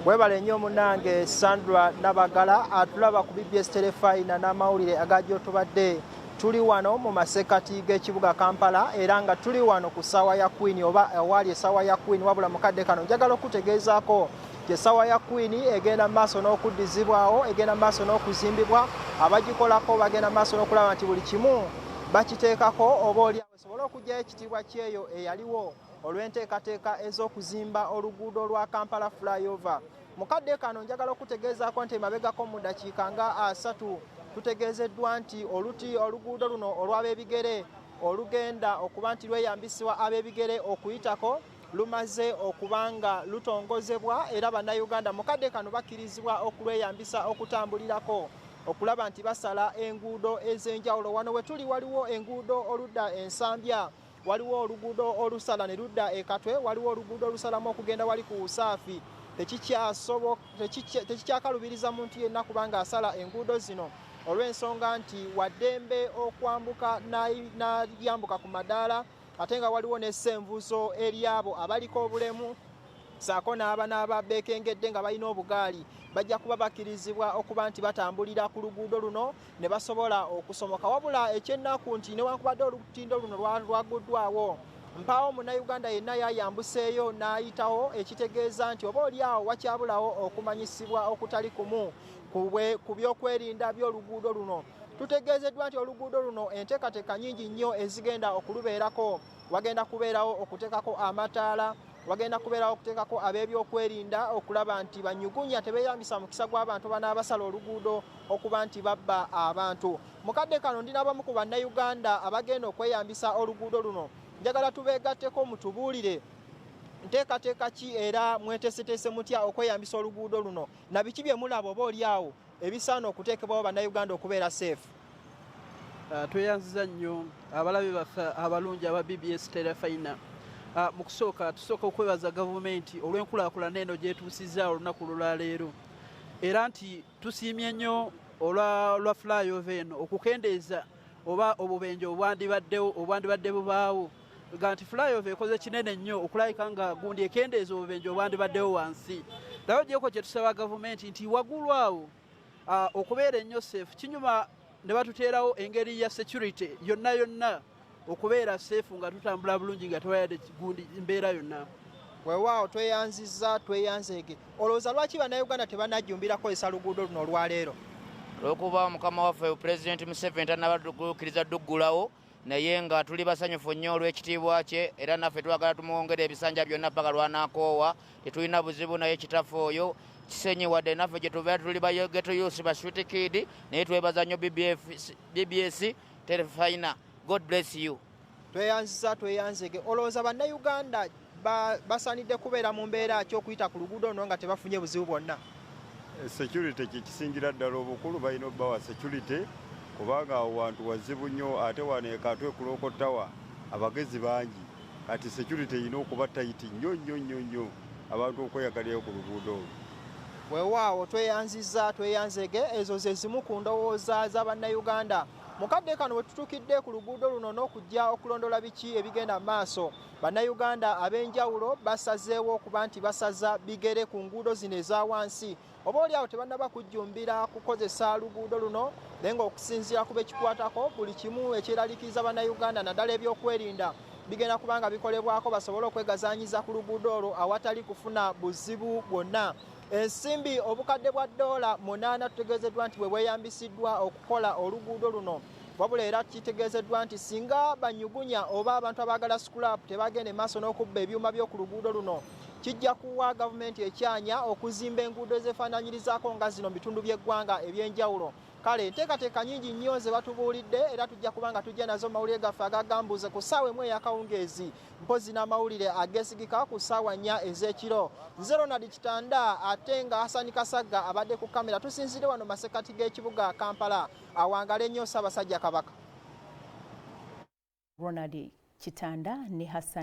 Webale nnyo munange Sandra Nabagala atulaba ku BBS Telefina n'amawulire agajjo tubadde tuli wano mu masekati g'ekibuga Kampala era nga tuli wano ku ssaawa ya Queen oba awali essaawa ya Queen wabula mukadde kano njagala okutegeezaako essaawa ya Queen egenda maaso n'okuddizibwawo egenda maaso n'okuzimbibwa abagikolako bagenda maaso n'okulaba nti buli kimu bakiteekako oba oli asobola okugyayo ekitiibwa kyeyo eyaliwo olw'enteekateeka ez'okuzimba oluguudo lwa Kampala Flyover. Mukadde kano njagala okutegeezaako nti mabegako mu ddakiika nga 3 tutegeezeddwa nti oluguudo luno olw'ab'ebigere olugenda okuba nti lweyambisibwa ab'ebigere okuyitako lumaze okuba nga lutongozebwa era bannayuganda mukadde kano bakkirizibwa okulweyambisa okutambulirako okulaba nti basala enguudo ez'enjawulo. Wano we tuli waliwo enguudo oludda Ensambya, waliwo oluguudo olusala ne ludda e Katwe, waliwo oluguudo olusalamu okugenda wali ku Usaafi. Tekikyakalubiriza muntu yenna kubanga asala enguudo zino olw'ensonga nti waddembe okwambuka n'ayambuka ku madaala ate nga waliwo n'essenvuzo eri abo abaliko obulemu saako n'ababeekengedde nga balina obugaali bajja kuba bakkirizibwa okuba nti batambulira ku luguudo luno ne basobola okusomoka. Wabula ekyennaku nti newankubadde olutindo luno lwaguddwawo mpaawo munnayuganda yenna yayambuseeyo n'ayitawo ekitegeeza nti oba oliawo wakyabulawo okumanyisibwa okutali kumu ku byokwerinda by'oluguudo luno. Tutegeezeddwa nti oluguudo luno enteekateeka nnyingi nnyo ezigenda okulubeerako. Wagenda kubeerawo okuteekako amataala, wagenda kubeerawo okuteekako ab'ebyokwerinda okulaba nti banyugunya tebeeyambisa mukisa gw'abantu banaabasala oluguudo okuba nti babba abantu. Mukadde kano ndi n'abamu ku bannayuganda abagenda okweyambisa oluguudo luno. Njagala tubeegatteko mutubuulire nteekateeka ki era mweteeseteese mutya okweyambisa oluguudo luno na biki bye mulaba oba oliawo ebisaana okuteekebwawo bannayuganda okubeera safe. Tweyanziza nnyo abalabe baffe abalungi aba BBS Telefina. Mu kusooka tusooka okwebaza gavumenti olw'enkulaakulana eno gyetuusizza olunaku olwaleero era nti tusiimye nnyo olwa Flyover eno okukendeeza oba obubenje obwandibadde bubaawo nga nti Flyover ekoze kinene nnyo okulabika nga gundi ekendeeza obubenje obwandibaddewo wansi. Nayo gyeko kye tusaba gavumenti nti waggulu awo okubeera ennyo safe kinyuma ne batuteerawo engeri ya security yonna okubeera safe nga tutambula bulungi nga tewayadde gundi mbeera yonna. Weewaawo tweyanzeege. Olowooza lwaki bannayuganda tebanajjumbira kukozesa luguudo luno olwaleero? Olw'okuba mukama waffe Pulezidenti Museveni tannabatukkiriza duggulawo naye nga tuli basanyufu nnyo olw'ekitiibwa kye era naffe twagala tumwongere ebisanja byonna paka lw'anaakoowa. Tetulina buzibu naye kitaffe oyo kisenyi wadde naffe gye tubeera tuli bageto yusi ba Sweet Kid naye twebaza nnyo BBS Telefina. God bless you. Tweyanzege. Olowooza bannayuganda basaanidde kubeera mu mbeera ki okuyita ku luguudo luno nga tebafunye buzibu bwonna? Security kikisingira ddala obukulu balina obbawa security kubanga awo wantu wazibu nnyo ate wano e Katwe ku Tawa abagezi bangi kati security erina okuba tayiti nnyo abantu okweyagalirayo ku luguudo olwo. Weewaawo tweyanzege ezo ze zimu ku ndowooza z'abannayuganda. Mukadde kano we tutuukidde ku luguudo luno n'okujja okulondola biki ebigenda mu maaso. Bannayuganda ab'enjawulo basazeewo okuba nti basaza bigere ku nguudo zino eza wansi. Oba oliawo tebannaba kujjumbira kukozesa luguudo luno naye ng'okusinziira ku bekikwatako buli kimu ekyeraliikiriza bannayuganda naddala ebyokwerinda bigenda kubanga bikolebwako basobole okwegazaanyiza ku luguudo olwo awatali kufuna buzibu bwonna. Ensimbi obukadde bwa $8 tutegeezeddwa nti bwe bweyambisiddwa okukola oluguudo luno. Wabula era kitegeezeddwa nti singa banyugunya oba abantu abaagala scrap tebagende maaso n'okubba ebyuma by'oku luguudo luno kijja kuwa gavumenti ekyanya okuzimba enguudo ezeefaananyirizaako nga zino mu bitundu by'eggwanga eby'enjawulo. Kale enteekateeka nnyingi nnyo ze batubuulidde era tujja kuba nga tujja nazo mawulire gaffe agagambuuze ku ssaawa emu ey'akawungeezi mpozi n'amawulire ageesigika ku ssaawa 4 ez'ekiro. Nze Ronald Kitanda ate nga Hasani Kasagga abadde ku kamera tusinzire wano masekati g'ekibuga Kampala awangale nnyo Ssaabasajja Kabaka. Ronald Kitanda ne Hasani